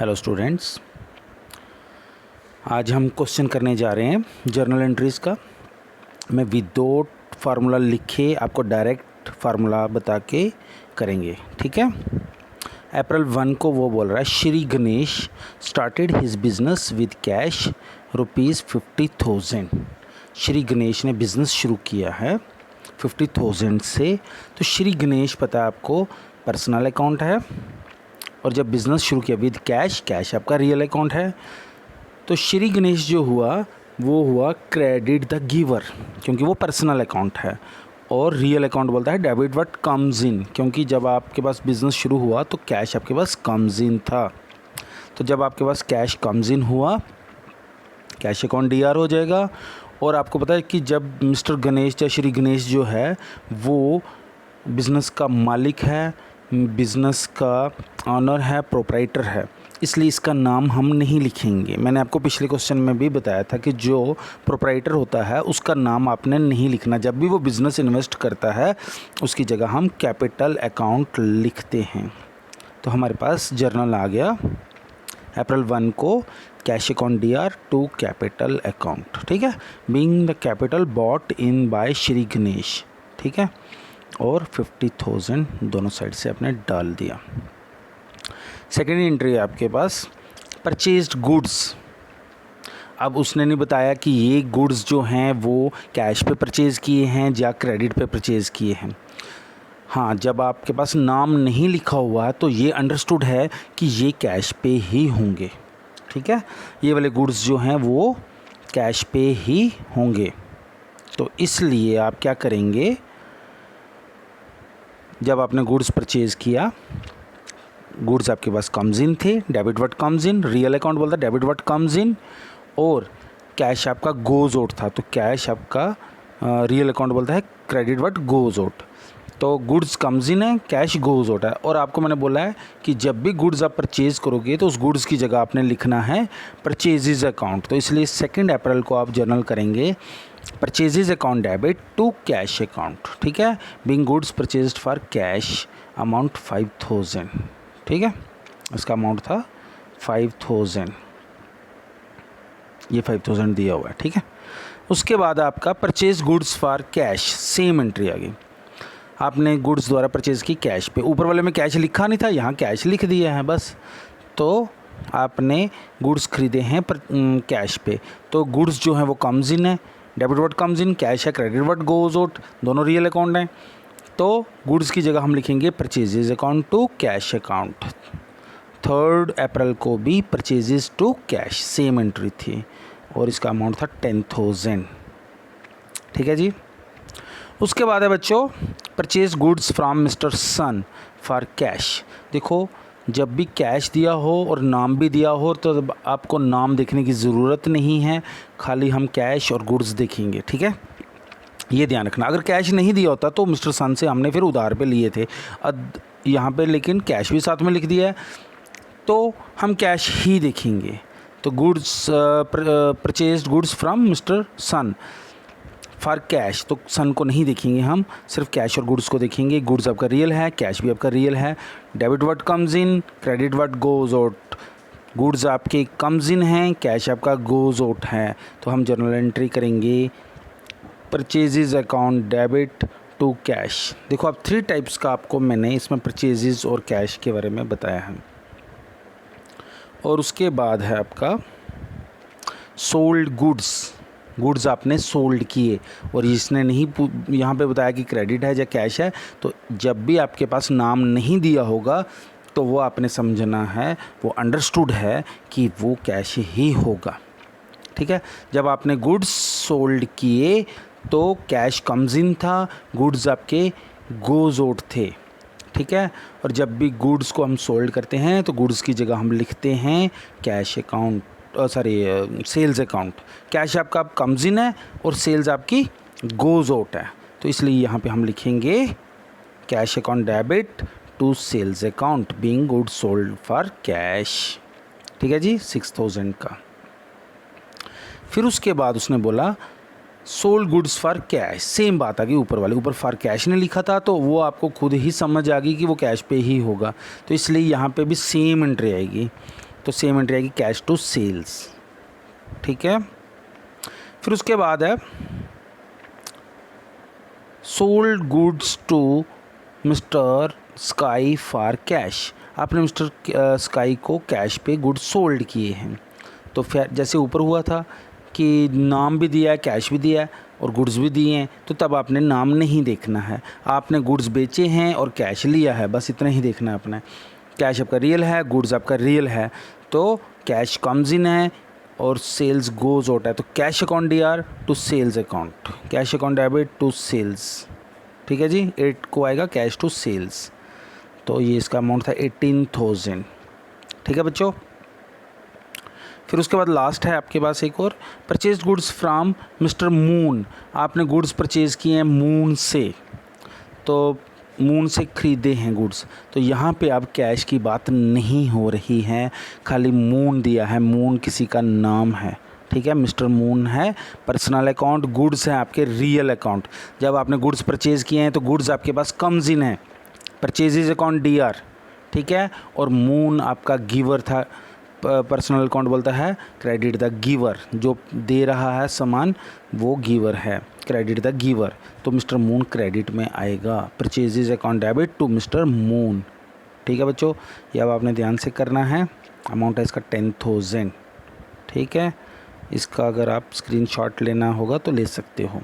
Hello students, आज हम question करने जा रहे हैं जर्नल एंट्रीज़ का। मैं विदाउट फार्मूला लिखे आपको डायरेक्ट फार्मूला बता के करेंगे, ठीक है। अप्रैल 1 को वो बोल रहा है, Shri Ganesh started his business with cash ₹50,000। Shri Ganesh ने बिज़नेस शुरू किया है 50,000 से। तो श्री गणेश पता है आपको पर्सनल अकाउंट है, और जब बिज़नेस शुरू किया विद कैश, कैश आपका रियल अकाउंट है। तो श्री गणेश जो हुआ वो हुआ क्रेडिट द गिवर, क्योंकि वो पर्सनल अकाउंट है। और रियल अकाउंट बोलता है डेबिट व्हाट कम्स इन, क्योंकि जब आपके पास बिज़नेस शुरू हुआ तो कैश आपके पास कम्स इन था। तो जब आपके पास कैश कम्स इन हुआ, कैश अकाउंट डीआर हो जाएगा। और आपको पता है कि जब मिस्टर गणेश या श्री गणेश जो है वो बिज़नेस का मालिक है, बिज़नेस का ऑनर है, प्रोप्राइटर है, इसलिए इसका नाम हम नहीं लिखेंगे। मैंने आपको पिछले क्वेश्चन में भी बताया था कि जो प्रोप्राइटर होता है उसका नाम आपने नहीं लिखना। जब भी वो बिज़नेस इन्वेस्ट करता है उसकी जगह हम कैपिटल अकाउंट लिखते हैं। तो हमारे पास जर्नल आ गया अप्रैल 1 को, cash account D R to capital account, ठीक है। Being the capital bought in by Shri Ganesh, ठीक है। और 50,000 दोनों साइड से आपने डाल दिया। सेकेंड एंट्री है आपके पास परचेज्ड गुड्स। अब उसने नहीं बताया कि ये गुड्स जो हैं वो कैश पे परचेज़ किए हैं या क्रेडिट पे परचेज़ किए हैं। हाँ, जब आपके पास नाम नहीं लिखा हुआ तो ये अंडरस्टूड है कि ये कैश पे ही होंगे, ठीक है। ये वाले गुड्स जो हैं वो कैश पे ही होंगे। तो इसलिए आप क्या करेंगे, जब आपने गुड्स परचेज़ किया, गुड्स आपके पास कम्स इन थे, debit what comes in, real account बोलता है डेबिट व्हाट कम्स इन, और कैश आपका गोज आउट था, तो कैश आपका रियल अकाउंट बोलता है क्रेडिट व्हाट गोज आउट। तो गुड्स कम्स इन है, कैश गोज आउट है। और आपको मैंने बोला है कि जब भी गुड्स आप परचेज़ करोगे तो उस गुड्स की जगह आपने लिखना है परचेजेज अकाउंट। तो इसलिए 2 अप्रैल को आप जर्नल करेंगे purchases account debit to cash account, ठीक है। Being goods purchased for cash amount 5,000, ठीक है। इसका अमाउंट था 5,000, ये 5,000 दिया हुआ है, ठीक है। उसके बाद आपका purchase goods for cash, same entry आ गई। आपने गुड्स द्वारा परचेज़ की कैश पे, ऊपर वाले में कैश लिखा नहीं था, यहाँ कैश लिख दिया है बस। तो आपने गुड्स खरीदे हैं पर कैश पे, तो गुड्स जो हैं वो कम्स इन है, debit what comes in, cash है क्रेडिट व्हाट गोज आउट, दोनों रियल अकाउंट हैं। तो गुड्स की जगह हम लिखेंगे purchases account to cash account. 3 अप्रैल को भी purchases to cash same entry थी, और इसका अमाउंट था 10,000, ठीक है जी। उसके बाद है बच्चों purchase goods from Mister Son for cash. देखो, जब भी कैश दिया हो और नाम भी दिया हो तो आपको नाम देखने की ज़रूरत नहीं है, खाली हम कैश और गुड्स देखेंगे, ठीक है। ये ध्यान रखना, अगर कैश नहीं दिया होता तो मिस्टर सन से हमने फिर उधार पे लिए थे, अब यहाँ पे लेकिन कैश भी साथ में लिख दिया है तो हम कैश ही देखेंगे। तो goods purchased goods from Mister Son for cash, तो सन को नहीं देखेंगे, हम सिर्फ कैश और गुड्स को देखेंगे। गुड्स आपका रियल है, कैश भी आपका रियल है, debit what comes in, credit what goes out. Goods आपके कम्स इन हैं, कैश आपका गोज आउट है। तो हम जर्नल एंट्री करेंगे purchases account debit to cash. देखो, अब 3 टाइप्स का आपको मैंने इसमें परचेजेज और कैश के बारे में बताया है। और उसके बाद है आपका सोल्ड गुड्स, गुड्स आपने सोल्ड किए, और इसने नहीं यहाँ पे बताया कि क्रेडिट है या कैश है। तो जब भी आपके पास नाम नहीं दिया होगा तो वो आपने समझना है, वो अंडरस्टूड है कि वो कैश ही होगा, ठीक है। जब आपने गुड्स सोल्ड किए तो कैश कम्स इन था, गुड्स आपके गोज आउट थे, ठीक है। और जब भी गुड्स को हम सोल्ड करते हैं तो गुड्स की जगह हम लिखते हैं cash account, sales account. Cash आपका कम्स इन है और सेल्स आपकी गोज आउट है, तो इसलिए यहाँ पे हम लिखेंगे cash account debit to sales account being goods sold for cash, ठीक है जी, 6,000 का। फिर उसके बाद उसने बोला sold goods for cash, same बात आ गई ऊपर वाले, ऊपर फॉर कैश ने लिखा था तो वो आपको खुद ही समझ आ गई कि वो कैश पे ही होगा, तो इसलिए यहाँ पे भी सेम एंट्री आएगी। तो सेम एंट्री आएगी कैश टू सेल्स, ठीक है। फिर उसके बाद है sold goods to mister Sky for cash. आपने मिस्टर स्काई को कैश पे गुड्स सोल्ड किए हैं। तो फिर जैसे ऊपर हुआ था कि नाम भी दिया है, कैश भी दिया है और गुड्स भी दिए हैं, तो तब आपने नाम नहीं देखना है, आपने गुड्स बेचे हैं और कैश लिया है, बस इतना ही देखना है आपने। कैश आपका रियल है, गुड्स आपका रियल है, तो कैश कम्स इन है और सेल्स गोज आउट है। तो cash account D R to sales account, cash account debit to sales, ठीक है जी। 8 को आएगा कैश टू सेल्स, तो ये इसका अमाउंट था 18,000, ठीक है बच्चों। फिर उसके बाद लास्ट है आपके पास एक और, purchase goods from mister moon. आपने गुड्स परचेज़ किए हैं मून से, तो मून से ख़रीदे हैं गुड्स, तो यहाँ पे अब कैश की बात नहीं हो रही है, खाली मून दिया है, मून किसी का नाम है, ठीक है। मिस्टर मून है पर्सनल अकाउंट, गुड्स है आपके रियल अकाउंट। जब आपने गुड्स परचेज़ किए हैं तो गुड्स आपके पास कम्स इन है, परचेजेज अकाउंट डीआर, ठीक है। और मून आपका गिवर था, पर्सनल अकाउंट बोलता है क्रेडिट द गिवर, जो दे रहा है सामान वो गिवर है, क्रेडिट द गिवर, तो मिस्टर मून क्रेडिट में आएगा। Purchases account debit to mister Moon, ठीक है बच्चों। ये अब आपने ध्यान से करना है। अमाउंट है इसका 10,000, ठीक है। इसका अगर आप स्क्रीनशॉट लेना होगा तो ले सकते हो।